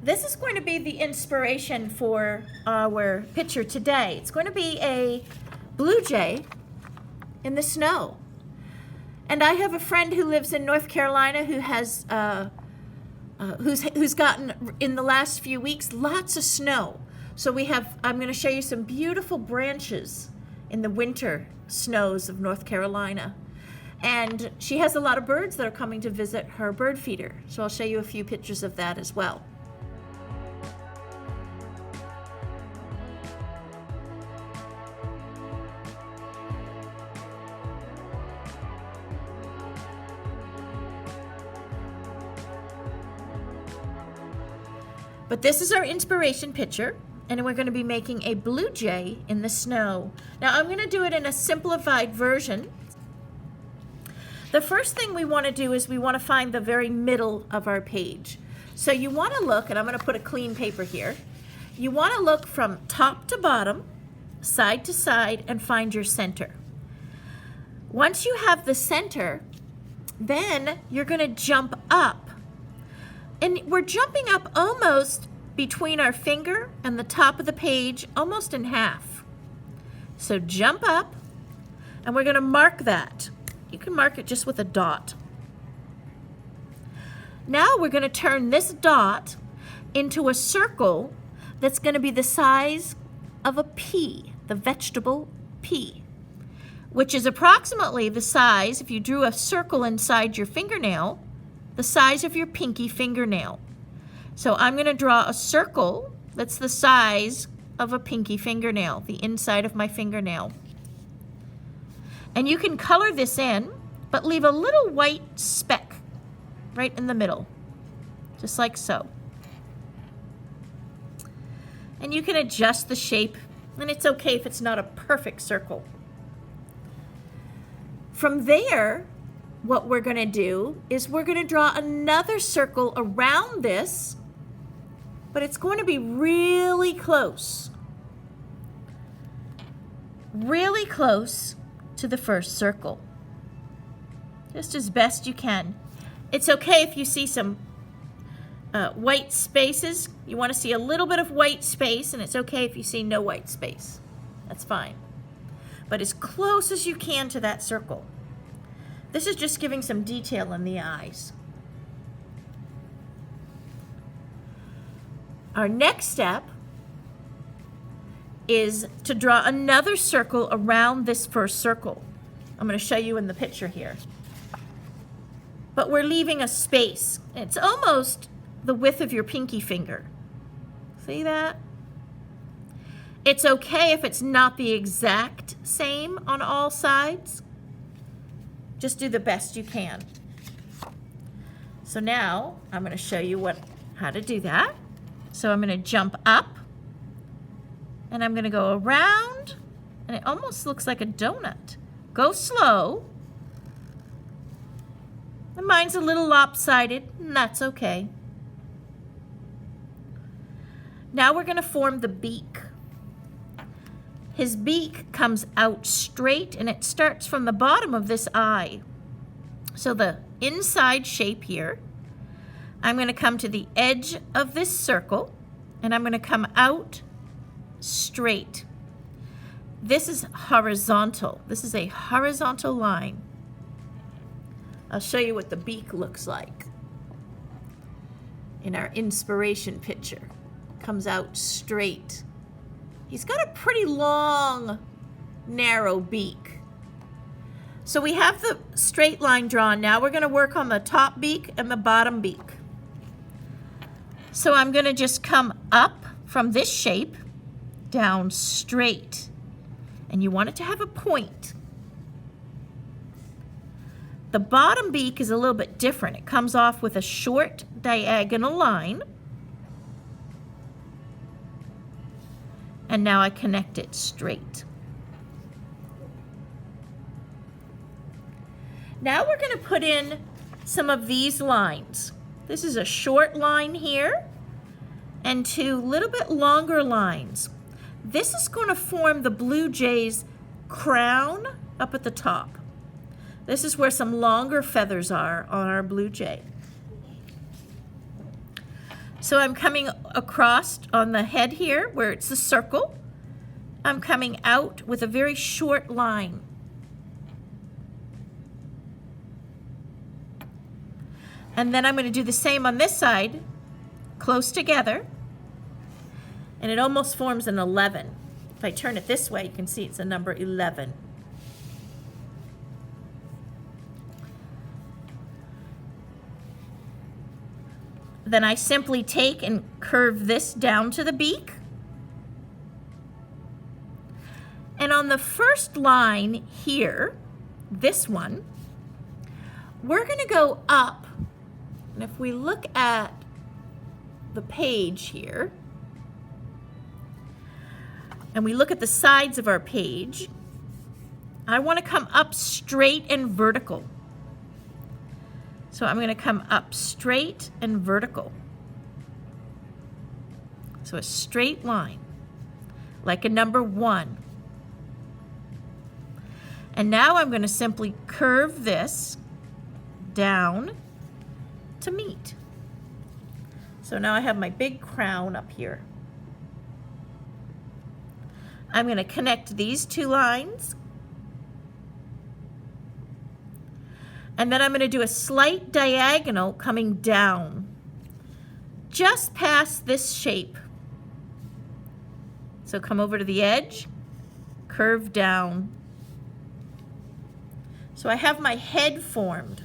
This is going to be the inspiration for our picture today. It's going to be a blue jay in the snow. And I have a friend who lives in North Carolina who has who's gotten in the last few weeks lots of snow. So I'm going to show you some beautiful branches in the winter snows of North Carolina. And she has a lot of birds that are coming to visit her bird feeder. So I'll show you a few pictures of that as well. But this is our inspiration picture, and we're going to be making a blue jay in the snow. Now I'm going to do it in a simplified version. The first thing we want to do is we want to find the very middle of our page. So you want to look, and I'm going to put a clean paper here. You want to look from top to bottom, side to side, and find your center. Once you have the center, then you're going to jump up. And we're jumping up almost between our finger and the top of the page, almost in half. So jump up, and we're going to mark that. You can mark it just with a dot. Now we're going to turn this dot into a circle that's going to be the size of a pea, the vegetable pea, which is approximately the size, if you drew a circle inside your fingernail, the size of your pinky fingernail. So I'm going to draw a circle that's the size of a pinky fingernail, the inside of my fingernail. And you can color this in, but leave a little white speck right in the middle, just like so. And you can adjust the shape, and it's okay if it's not a perfect circle. From there, what we're going to do is we're going to draw another circle around this, but it's going to be really close to the first circle, just as best you can. It's okay if you see some white spaces. You want to see a little bit of white space, and it's okay if you see no white space. That's fine. But as close as you can to that circle. This is just giving some detail in the eyes. Our next step is to draw another circle around this first circle. I'm going to show you in the picture here. But we're leaving a space. It's almost the width of your pinky finger. See that? It's okay if it's not the exact same on all sides. Just do the best you can. So now I'm going to show you how to do that. So I'm going to jump up, and I'm going to go around, and it almost looks like a donut. Go slow. And mine's a little lopsided, and that's okay. Now we're going to form the beak. His beak comes out straight, and it starts from the bottom of this eye. So the inside shape here, I'm going to come to the edge of this circle, and I'm going to come out straight. This is horizontal. This is a horizontal line. I'll show you what the beak looks like in our inspiration picture. Comes out straight. He's got a pretty long, narrow beak. So we have the straight line drawn. Now we're going to work on the top beak and the bottom beak. So I'm going to just come up from this shape down straight. And you want it to have a point. The bottom beak is a little bit different. It comes off with a short diagonal line. And now I connect it straight. Now we're going to put in some of these lines. This is a short line here and two little bit longer lines. This is going to form the blue jay's crown up at the top. This is where some longer feathers are on our blue jay. So I'm coming across on the head here where it's the circle. I'm coming out with a very short line. And then I'm going to do the same on this side, close together, and it almost forms an 11. If I turn it this way, you can see it's a number 11. Then I simply take and curve this down to the beak. And on the first line here, this one, we're going to go up. And if we look at the page here, and we look at the sides of our page, I want to come up straight and vertical. So I'm going to come up straight and vertical. So a straight line, like a number 1. And now I'm going to simply curve this down to meet. So now I have my big crown up here. I'm going to connect these 2 lines. And then I'm going to do a slight diagonal coming down, just past this shape. So come over to the edge, curve down. So I have my head formed.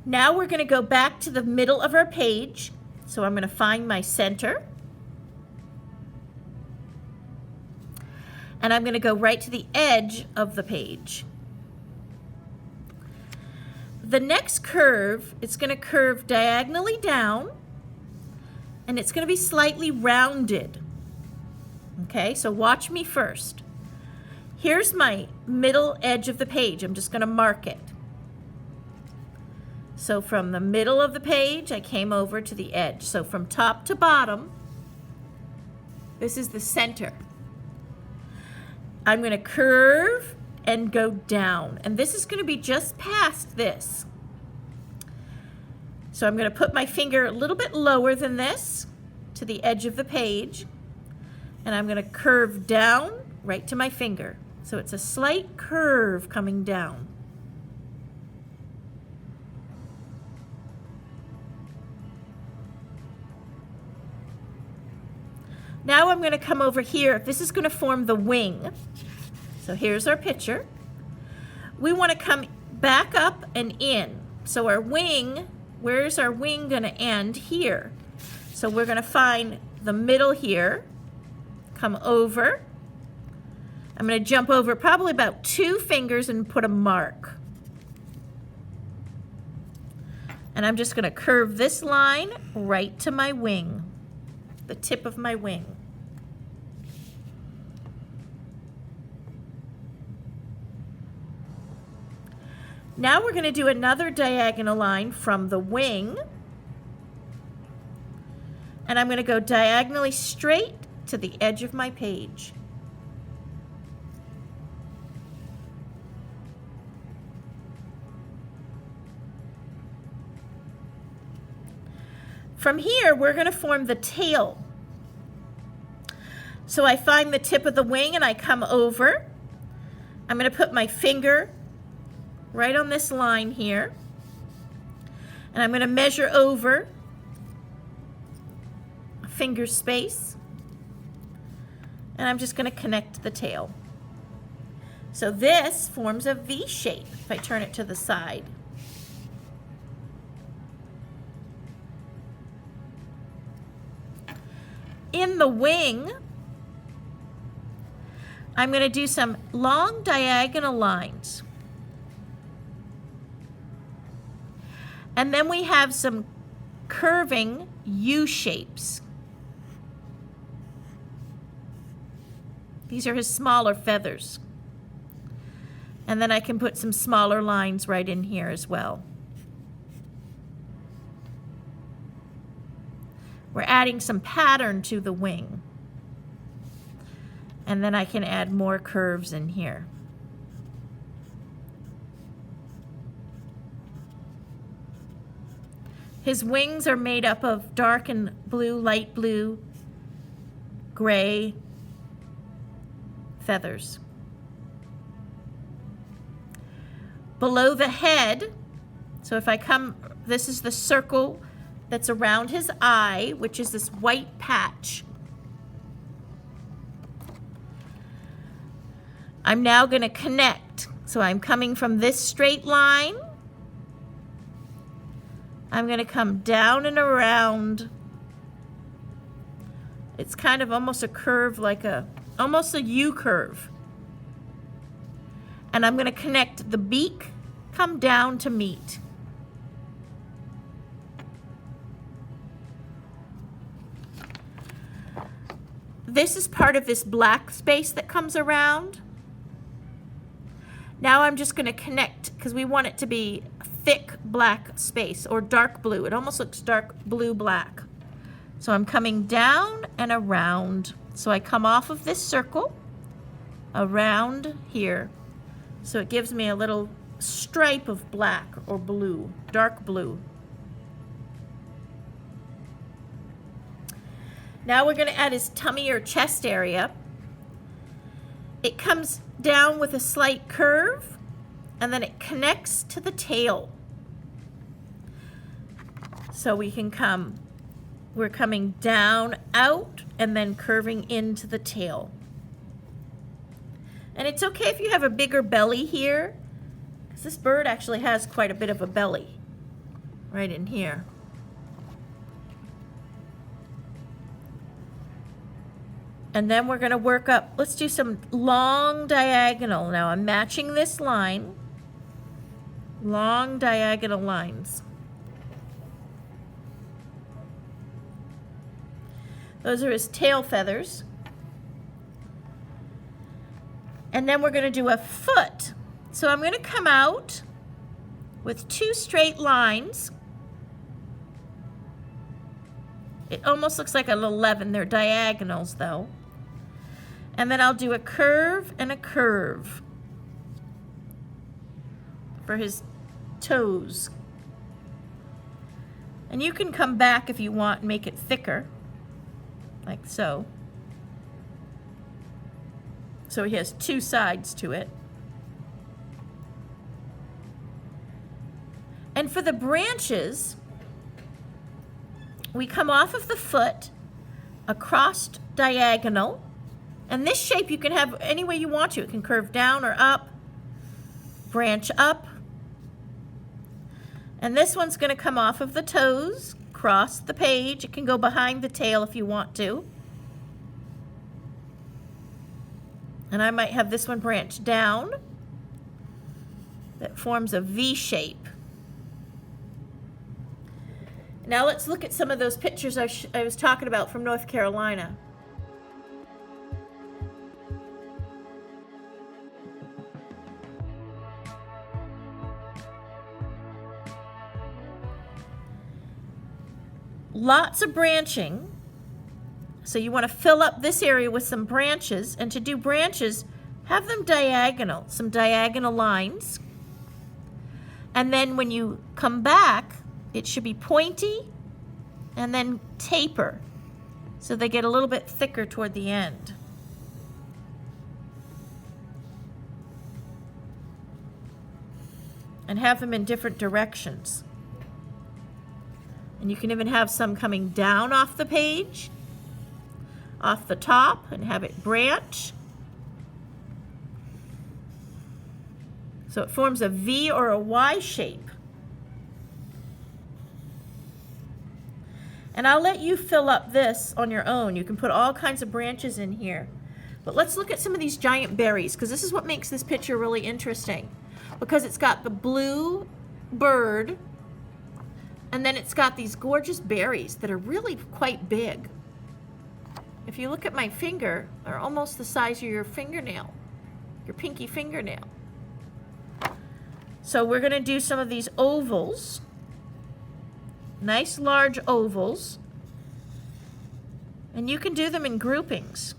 Now we're going to go back to the middle of our page. So I'm going to find my center. And I'm going to go right to the edge of the page. The next curve, it's going to curve diagonally down, and it's going to be slightly rounded. Okay, so watch me first. Here's my middle edge of the page. I'm just going to mark it. So from the middle of the page, I came over to the edge. So from top to bottom, this is the center. I'm going to curve and go down, and this is going to be just past this. So I'm going to put my finger a little bit lower than this to the edge of the page, and I'm going to curve down right to my finger. So it's a slight curve coming down. Now I'm going to come over here. This is going to form the wing. So here's our picture. We want to come back up and in. So our wing, where's our wing going to end? Here. So we're going to find the middle here, come over. I'm going to jump over probably about 2 fingers and put a mark. And I'm just going to curve this line right to my wing, the tip of my wing. Now we're going to do another diagonal line from the wing, and I'm going to go diagonally straight to the edge of my page. From here, we're going to form the tail. So I find the tip of the wing and I come over. I'm going to put my finger right on this line here, and I'm going to measure over a finger space, and I'm just going to connect the tail. So this forms a V shape if I turn it to the side. In the wing, I'm going to do some long diagonal lines. And then we have some curving U shapes. These are his smaller feathers. And then I can put some smaller lines right in here as well. We're adding some pattern to the wing. And then I can add more curves in here. His wings are made up of dark and blue, light blue, gray feathers. Below the head, so if I come, this is the circle that's around his eye, which is this white patch. I'm now going to connect. So I'm coming from this straight line. I'm going to come down and around. It's kind of almost a curve, like almost a U curve. And I'm going to connect the beak, come down to meet. This is part of this black space that comes around. Now I'm just going to connect, because we want it to be thick black space, or dark blue. It almost looks dark blue black. So I'm coming down and around. So I come off of this circle, around here. So it gives me a little stripe of black or blue, dark blue. Now we're going to add his tummy or chest area. It comes down with a slight curve, and then it connects to the tail. So we can come, we're coming down, out, and then curving into the tail. And it's okay if you have a bigger belly here, because this bird actually has quite a bit of a belly right in here. And then we're going to work up, let's do some long diagonal. Now I'm matching this line, long diagonal lines. Those are his tail feathers. And then we're going to do a foot. So I'm going to come out with two straight lines. It almost looks like an 11. They're diagonals though. And then I'll do a curve and a curve for his toes. And you can come back if you want and make it thicker, like so. So he has two sides to it. And for the branches, we come off of the foot, across diagonal. And this shape you can have any way you want to. It can curve down or up, branch up. And this one's going to come off of the toes, cross the page. It can go behind the tail if you want to. And I might have this one branch down that forms a V shape. Now let's look at some of those pictures I was talking about from North Carolina. Lots of branching. So you want to fill up this area with some branches, and to do branches, have them diagonal, some diagonal lines. And then when you come back, it should be pointy and then taper, so they get a little bit thicker toward the end. And have them in different directions. And you can even have some coming down off the page, off the top, and have it branch. So it forms a V or a Y shape. And I'll let you fill up this on your own. You can put all kinds of branches in here. But let's look at some of these giant berries, because this is what makes this picture really interesting. Because it's got the blue bird, and then it's got these gorgeous berries that are really quite big. If you look at my finger, they're almost the size of your fingernail, your pinky fingernail. So we're going to do some of these ovals, nice large ovals, and you can do them in groupings.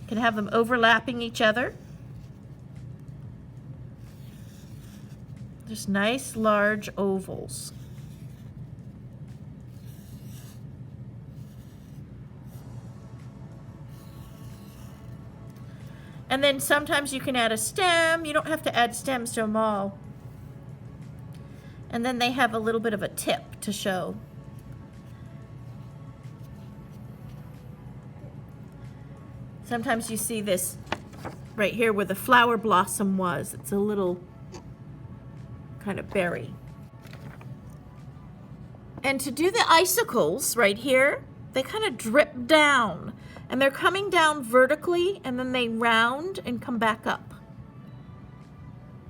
You can have them overlapping each other. Just nice large ovals. And then sometimes you can add a stem. You don't have to add stems to them all. And then they have a little bit of a tip to show. Sometimes you see this right here where the flower blossom was. It's a little kind of berry. And to do the icicles right here, they kind of drip down. And they're coming down vertically, and then they round and come back up.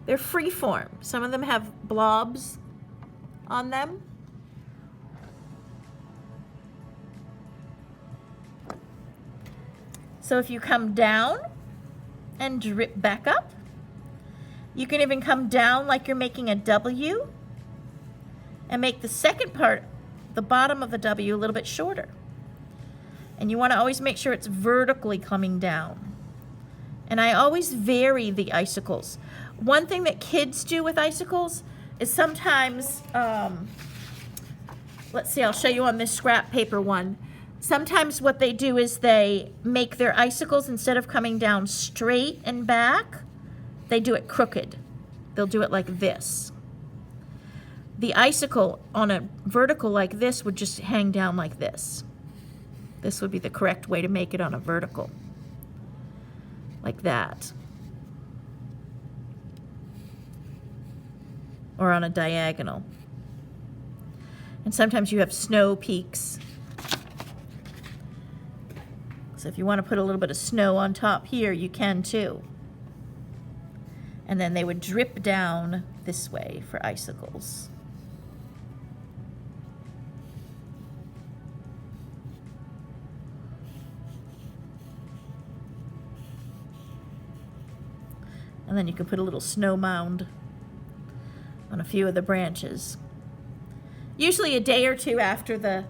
They're freeform. Some of them have blobs on them. So if you come down and drip back up, you can even come down like you're making a W and make the second part, the bottom of the W, a little bit shorter. And you want to always make sure it's vertically coming down. And I always vary the icicles. One thing that kids do with icicles is sometimes, let's see, I'll show you on this scrap paper one. Sometimes what they do is they make their icicles, instead of coming down straight and back, they do it crooked. They'll do it like this. The icicle on a vertical like this would just hang down like this. This would be the correct way to make it on a vertical. Like that. Or on a diagonal. And sometimes you have snow peaks. So if you want to put a little bit of snow on top here, you can too. And then they would drip down this way for icicles. And then you can put a little snow mound on a few of the branches. Usually a day or two after the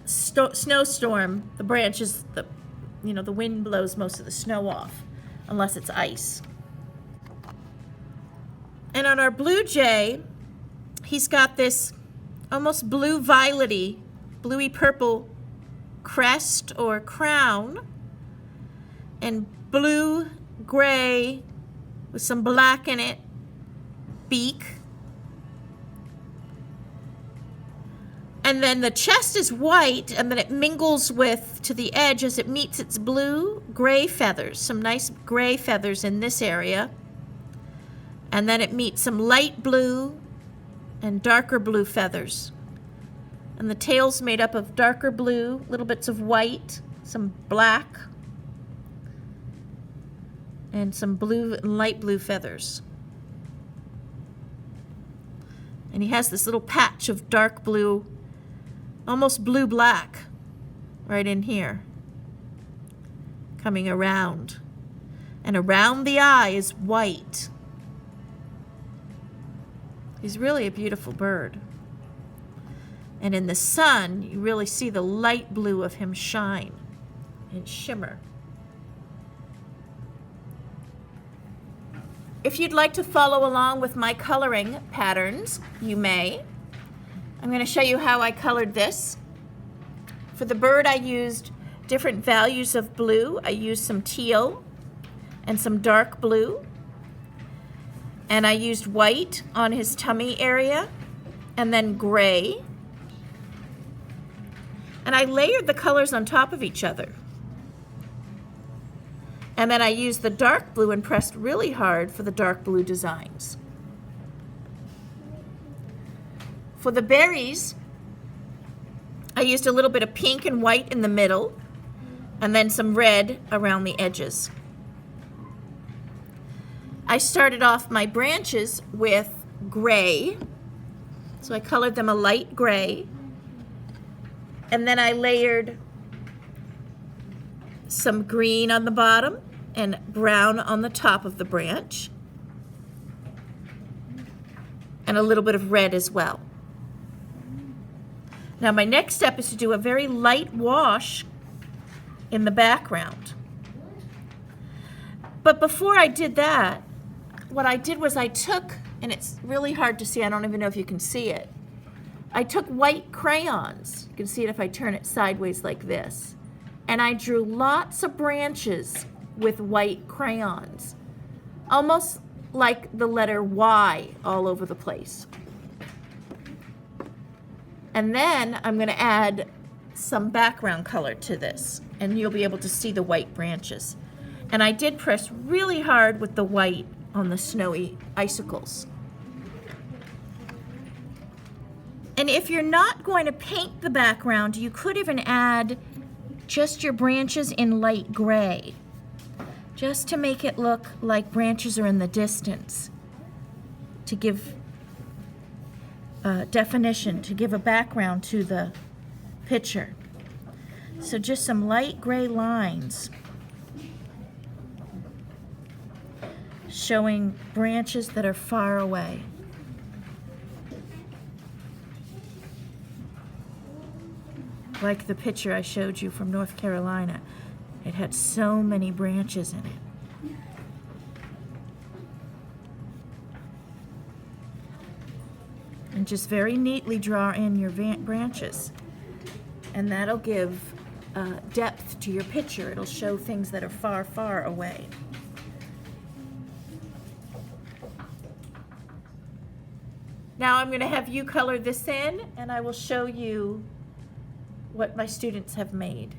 snowstorm, the branches, the wind blows most of the snow off, unless it's ice. And on our blue jay, he's got this almost blue violety, bluey purple crest or crown, and blue gray with some black in it beak. And then the chest is white, and then it mingles with, to the edge as it meets its blue gray feathers, some nice gray feathers in this area. And then it meets some light blue and darker blue feathers. And the tail's made up of darker blue, little bits of white, some black, and some blue and light blue feathers. And he has this little patch of dark blue, almost blue-black, right in here, coming around. And around the eye is white. He's really a beautiful bird. And in the sun, you really see the light blue of him shine and shimmer. If you'd like to follow along with my coloring patterns, you may. I'm going to show you how I colored this. For the bird, I used different values of blue. I used some teal and some dark blue. And I used white on his tummy area, and then gray. And I layered the colors on top of each other. And then I used the dark blue and pressed really hard for the dark blue designs. For the berries, I used a little bit of pink and white in the middle, and then some red around the edges. I started off my branches with gray, so I colored them a light gray, and then I layered some green on the bottom and brown on the top of the branch, and a little bit of red as well. Now my next step is to do a very light wash in the background. But before I did that, what I did was I took, and it's really hard to see, I don't even know if you can see it, I took white crayons, you can see it if I turn it sideways like this, and I drew lots of branches with white crayons, almost like the letter Y all over the place. And then I'm going to add some background color to this, and you'll be able to see the white branches. And I did press really hard with the white on the snowy icicles. And if you're not going to paint the background, you could even add just your branches in light gray, just to make it look like branches are in the distance, to give definition, to give a background to the picture. So just some light gray lines showing branches that are far away. Like the picture I showed you from North Carolina. It had so many branches in it. And just very neatly draw in your branches. And that'll give depth to your picture. It'll show things that are far, far away. Now I'm going to have you color this in, and I will show you what my students have made.